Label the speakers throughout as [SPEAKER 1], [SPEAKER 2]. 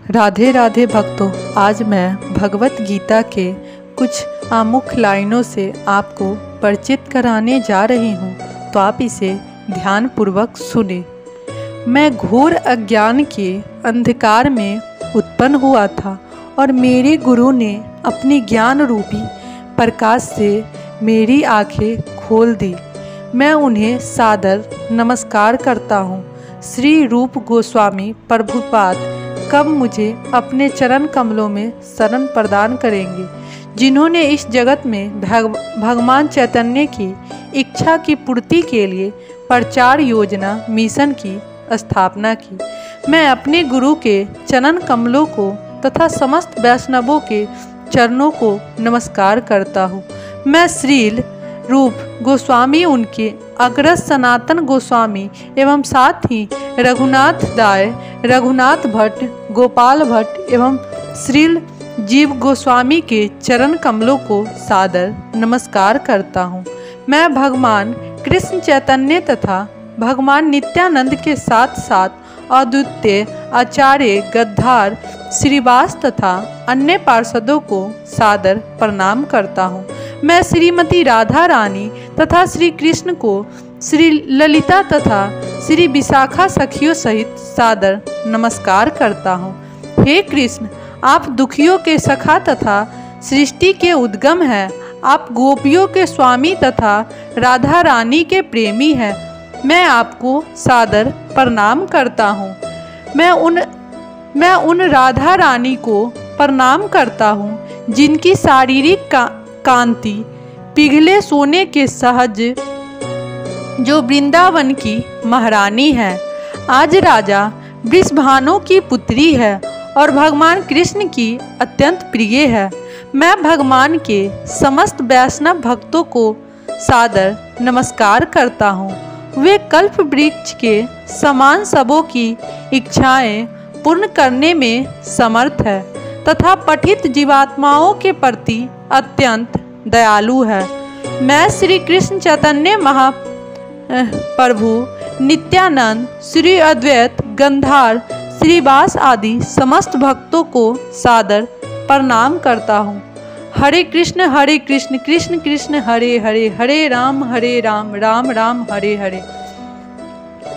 [SPEAKER 1] राधे राधे भक्तों, आज मैं भगवत गीता के कुछ आमुख लाइनों से आपको परिचित कराने जा रही हूँ, तो आप इसे ध्यानपूर्वक सुने। मैं घोर अज्ञान के अंधकार में उत्पन्न हुआ था और मेरे गुरु ने अपने ज्ञान रूपी प्रकाश से मेरी आंखें खोल दी। मैं उन्हें सादर नमस्कार करता हूँ। श्री रूप गोस्वामी प्रभुपाद कब मुझे अपने चरण कमलों में शरण प्रदान करेंगे, जिन्होंने इस जगत में भगवान चैतन्य की इच्छा की पूर्ति के लिए प्रचार योजना मिशन की स्थापना की। मैं अपने गुरु के चरण कमलों को तथा समस्त वैष्णवों के चरणों को नमस्कार करता हूँ। मैं श्रील रूप गोस्वामी, उनके अग्रज सनातन गोस्वामी एवं साथ ही रघुनाथ दाय, रघुनाथ भट्ट, गोपाल भट्ट एवं श्रील जीव गोस्वामी के चरण कमलों को सादर नमस्कार करता हूँ। मैं भगवान कृष्ण चैतन्य तथा भगवान नित्यानंद के साथ साथ अद्वितीय आचार्य गद्धार श्रीवास तथा अन्य पार्षदों को सादर प्रणाम करता हूँ। मैं श्रीमती राधा रानी तथा श्री कृष्ण को, श्री ललिता तथा श्री विशाखा सखियों सहित सादर नमस्कार करता हूँ। हे कृष्ण, आप दुखियों के सखा तथा सृष्टि के उद्गम हैं। आप गोपियों के स्वामी तथा राधा रानी के प्रेमी हैं। मैं आपको सादर प्रणाम करता हूँ। मैं उन राधा रानी को प्रणाम करता हूँ जिनकी शारीरिक कांति पिघले सोने के सहज, जो वृंदावन की महारानी है, आज राजा वृषभानु की पुत्री है और भगवान कृष्ण की अत्यंत प्रिय है। मैं भगवान के समस्त वैष्णव भक्तों को सादर नमस्कार करता हूँ। वे कल्प वृक्ष के समान सबों की इच्छाएं पूर्ण करने में समर्थ है तथा पठित जीवात्माओं के प्रति अत्यंत दयालु है। मैं श्री कृष्ण चैतन्य महाप्रभु, नित्यानंद, श्री अद्वैत, गंधार, श्रीवास आदि समस्त भक्तों को सादर प्रणाम करता हूँ। हरे कृष्ण कृष्ण कृष्ण हरे हरे, हरे राम राम राम हरे हरे।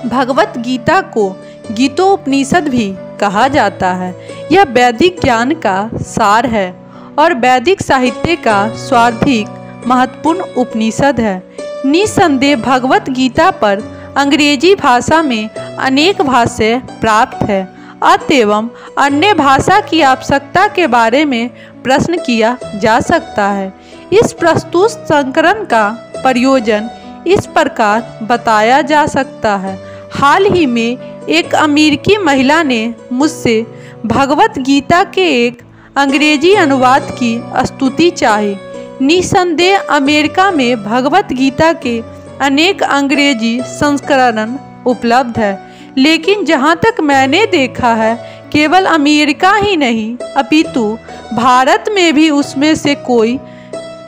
[SPEAKER 1] भगवत गीता को गीतोपनिषद भी कहा जाता है। यह वैदिक ज्ञान का सार है और वैदिक साहित्य का सर्वाधिक महत्वपूर्ण उपनिषद है। निसंदेह भगवत गीता पर अंग्रेजी भाषा में अनेक भाष्य प्राप्त है। अतएव अन्य भाषा की आवश्यकता के बारे में प्रश्न किया जा सकता है। इस प्रस्तुत संस्करण का प्रयोजन इस प्रकार बताया जा सकता है। हाल ही में एक अमेरिकी महिला ने मुझसे भगवत गीता के एक अंग्रेजी अनुवाद की स्तुति चाही। निसंदेह अमेरिका में भगवत गीता के अनेक अंग्रेजी संस्करण उपलब्ध है, लेकिन जहाँ तक मैंने देखा है, केवल अमेरिका ही नहीं अपितु भारत में भी उसमें से कोई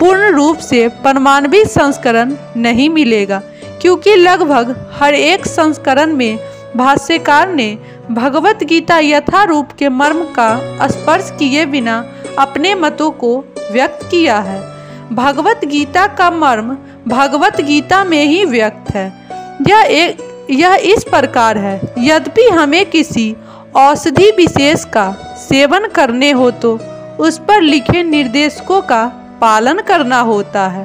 [SPEAKER 1] पूर्ण रूप से प्रमाणित संस्करण नहीं मिलेगा, क्योंकि लगभग हर एक संस्करण में भाष्यकार ने भगवत गीता यथारूप के मर्म का स्पर्श किए बिना अपने मतों को व्यक्त किया है। भगवत गीता का मर्म भगवत गीता में ही व्यक्त है। यह इस प्रकार है, यद्यपि हमें किसी औषधि विशेष का सेवन करने हो तो उस पर लिखे निर्देशों का पालन करना होता है।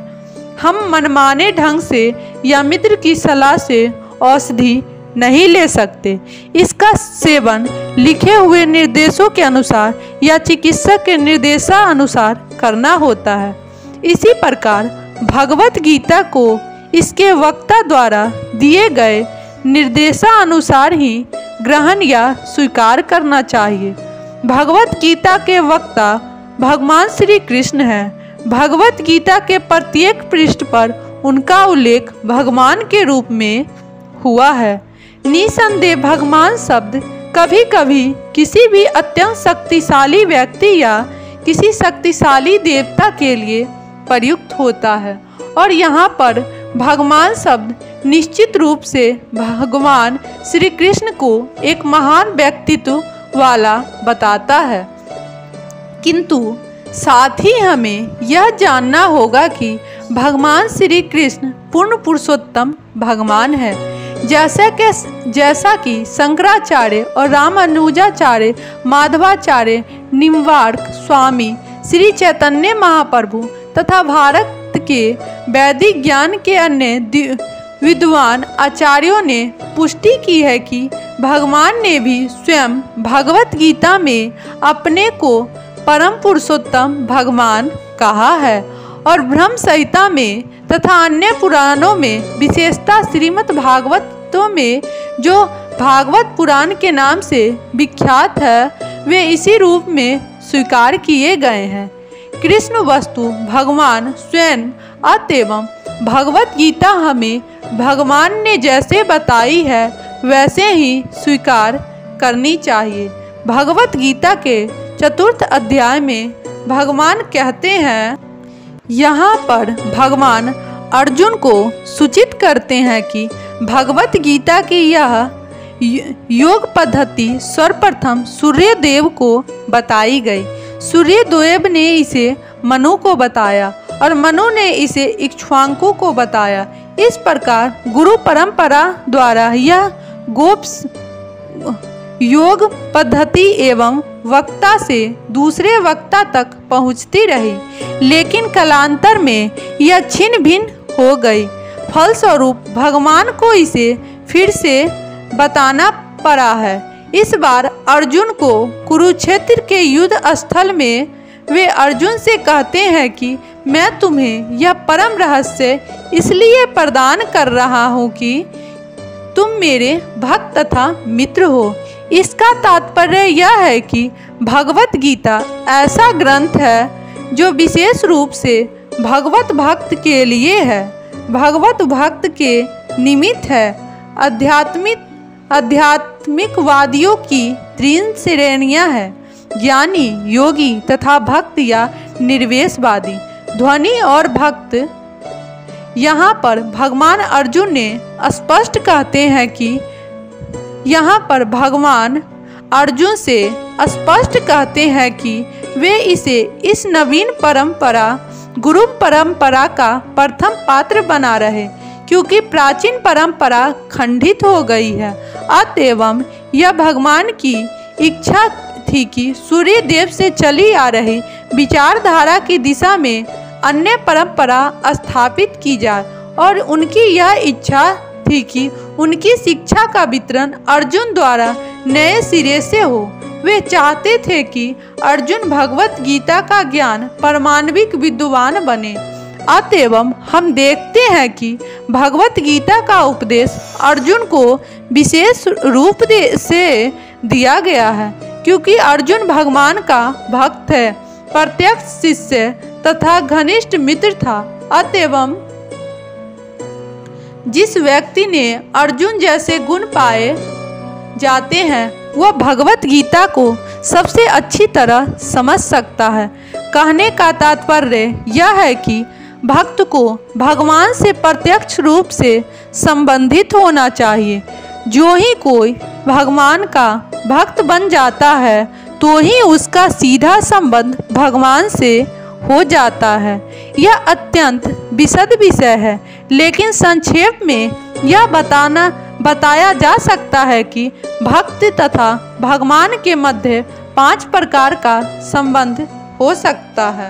[SPEAKER 1] हम मनमाने ढंग से या मित्र की सलाह से औषधि नहीं ले सकते। इसका सेवन लिखे हुए निर्देशों के अनुसार या चिकित्सक के निर्देशानुसार करना होता है। इसी प्रकार भगवत गीता को इसके वक्ता द्वारा दिए गए निर्देशानुसार ही ग्रहण या स्वीकार करना चाहिए। भगवत गीता के वक्ता भगवान श्री कृष्ण हैं। भगवत गीता के प्रत्येक पृष्ठ पर उनका उल्लेख भगवान के रूप में हुआ है। निसंदेह भगवान शब्द कभी कभी किसी भी अत्यंत शक्तिशाली व्यक्ति या किसी शक्तिशाली देवता के लिए प्रयुक्त होता है, और यहाँ पर भगवान शब्द निश्चित रूप से भगवान श्री कृष्ण को एक महान व्यक्तित्व वाला बताता है, किंतु साथ ही हमें यह जानना होगा कि भगवान श्री कृष्ण पूर्ण पुरुषोत्तम भगवान है। जैसा कि शंकराचार्य और रामानुजाचार्य, माधवाचार्य, निम्बार्क स्वामी, श्री चैतन्य महाप्रभु तथा भारत के वैदिक ज्ञान के अन्य विद्वान आचार्यों ने पुष्टि की है कि भगवान ने भी स्वयं भगवत गीता में अपने को परम पुरुषोत्तम भगवान कहा है और ब्रह्म संहिता में तथा अन्य पुराणों में, विशेषतः श्रीमद् भागवतों में जो भागवत पुराण के नाम से विख्यात है, वे इसी रूप में स्वीकार किए गए हैं। कृष्ण वस्तु भगवान स्वयं अतएव भगवत गीता हमें भगवान ने जैसे बताई है वैसे ही स्वीकार करनी चाहिए। भगवत गीता के 4th अध्याय में भगवान कहते हैं, यहाँ पर भगवान अर्जुन को सूचित करते हैं कि भगवत गीता की यह योग पद्धति सर्वप्रथम सूर्यदेव को बताई गई। सूर्यदेव ने इसे मनु को बताया और मनु ने इसे इक्ष्वाकु को बताया। इस प्रकार गुरु परंपरा द्वारा यह योग पद्धति एवं वक्ता से दूसरे वक्ता तक पहुंचती रही, लेकिन कालांतर में यह छिन्न भिन्न हो गई। फलस्वरूप भगवान को इसे फिर से बताना पड़ा है। इस बार अर्जुन को कुरुक्षेत्र के युद्ध स्थल में वे अर्जुन से कहते हैं कि मैं तुम्हें यह परम रहस्य इसलिए प्रदान कर रहा हूँ कि तुम मेरे भक्त तथा मित्र हो। इसका तात्पर्य यह है कि भगवत गीता ऐसा ग्रंथ है जो विशेष रूप से भगवत भक्त के लिए है, भगवत भक्त के निमित्त है। आध्यात्मिकवादियों की 3 श्रेणियां हैं, ज्ञानी, योगी तथा भक्त या निर्वेशवादी। ध्यानी और भक्त, यहाँ पर भगवान अर्जुन ने स्पष्ट कहते हैं कि यहाँ पर भगवान अर्जुन से स्पष्ट कहते हैं कि वे इसे इस नवीन परंपरा गुरु परंपरा का प्रथम पात्र बना रहे, क्योंकि प्राचीन परंपरा खंडित हो गई है। अतएव यह भगवान की इच्छा थी कि सूर्य देव से चली आ रही विचारधारा की दिशा में अन्य परंपरा स्थापित की जाए और उनकी यह इच्छा थी कि उनकी शिक्षा का वितरण अर्जुन द्वारा नए सिरे से हो। वे चाहते थे कि अर्जुन भगवत गीता का ज्ञान परमाणविक विद्वान बने। अतएव हम देखते हैं कि भगवत गीता का उपदेश अर्जुन को विशेष रूप से दिया गया है, क्योंकि अर्जुन भगवान का भक्त है, प्रत्यक्ष शिष्य तथा घनिष्ठ मित्र था। अतएव जिस व्यक्ति ने अर्जुन जैसे गुण पाए जाते हैं वह भगवत गीता को सबसे अच्छी तरह समझ सकता है। कहने का तात्पर्य यह है कि भक्त को भगवान से प्रत्यक्ष रूप से संबंधित होना चाहिए। जो ही कोई भगवान का भक्त बन जाता है तो ही उसका सीधा संबंध भगवान से हो जाता है। यह अत्यंत विशद विषय है, लेकिन संक्षेप में यह बताया जा सकता है कि भक्त तथा भगवान के मध्य 5 प्रकार का संबंध हो सकता है।